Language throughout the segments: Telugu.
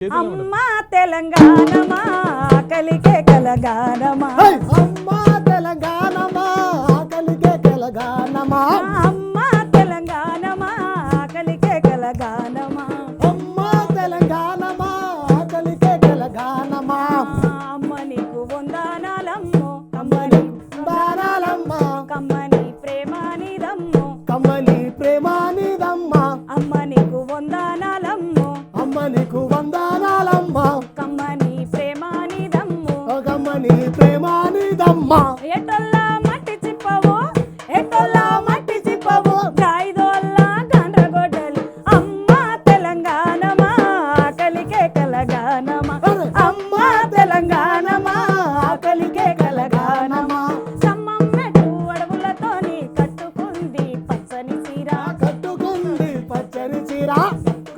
అమ్మా తెలంగాణమా ఆకలికే కలగానమా అమ్మా తెలంగాణమా ఆకలికే కలగానమా అమ్మా తెలంగాణమా ఆకలికే కలగానమా అమ్మా తెలంగాణమా ఆకలికే కలగానమా అమ్మ నీకు వందనాలమ్మో కమ్మని బారాలమ్మా కమ్మని ప్రేమానిదమ్మో కమ్మని ప్రేమానిదమ్మా అమ్మ నీకు వందనాలమ్మో అమ్మ నీకు వందనాలమ్మా కమ్మని ప్రేమానిదమ్మో కమ్మని ప్రేమానిదమ్మా ఎటొల్లా మట్టి చిప్పవో ఎటొల్లా మట్టి చిప్పవో గాయిదోల్లా గండ్రగొడ్డలి అమ్మా తెలంగాణమా ఆకలికే కలగానమా అమ్మా తెలంగాణమా ఆకలికే కలగానమా కమ్మం మెట్టు అడవులతోని కట్టుకుంది పచ్చని చీర కట్టుకుంది పచ్చని చీర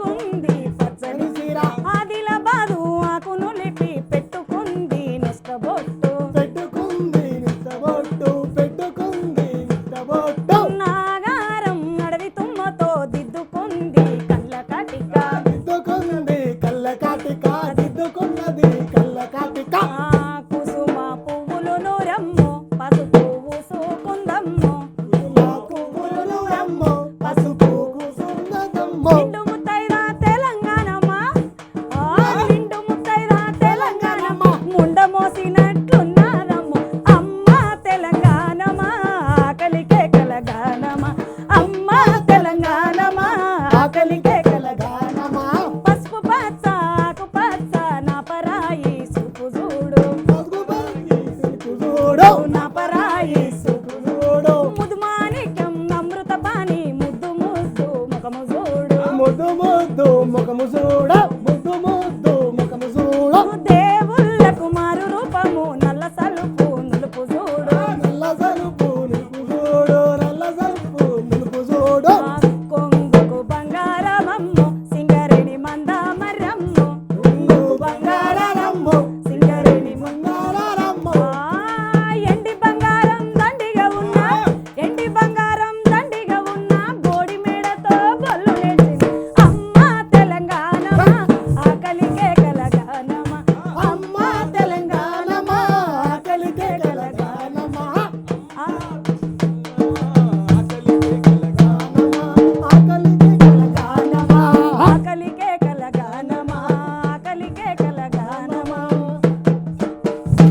కుంది పచ్చని చీర ఆదిలాబాదు ఆకును లిపి పెట్టుకుంది నష్టబొట్టు పెట్టుకుంది నిత్తబొట్టు పెట్టుకుంది నిత్తబొట్టు నాగారం అడవి తుమ్మతో దిద్దుకుంది కళ్ళ కటిక దిద్దుకుంది కళ్ళ కాటిక దిద్దుకున్నది కళ్ళ కాటిక కుసుమ పువ్వులు నూరమ్మో పసుపు ఊసుకుందమ్మో పువ్వులు అమ్మో పసుపు కూసున్నదమ్మో నిండు ముత్తైదా తెలంగాణమా నిండు ముత్తైదా తెలంగాణమా ముండ మోసినట్లున్నారమ్మో అమ్మా తెలంగాణమా ఆకలికే కలగానమా అమ్మా తెలంగాణమా ఆకలికే కలగానమా పసుపు పచ్చ ఆకు పచ్చ నా పరాయి సుపు చూడు చూడు నా పరాయి సుపు చూడు ముదు మాణిక్యం అమృత పాని ముద్దు ముద్దు ముఖము చూడు ముద్దు ముద్దు ముఖము చూడ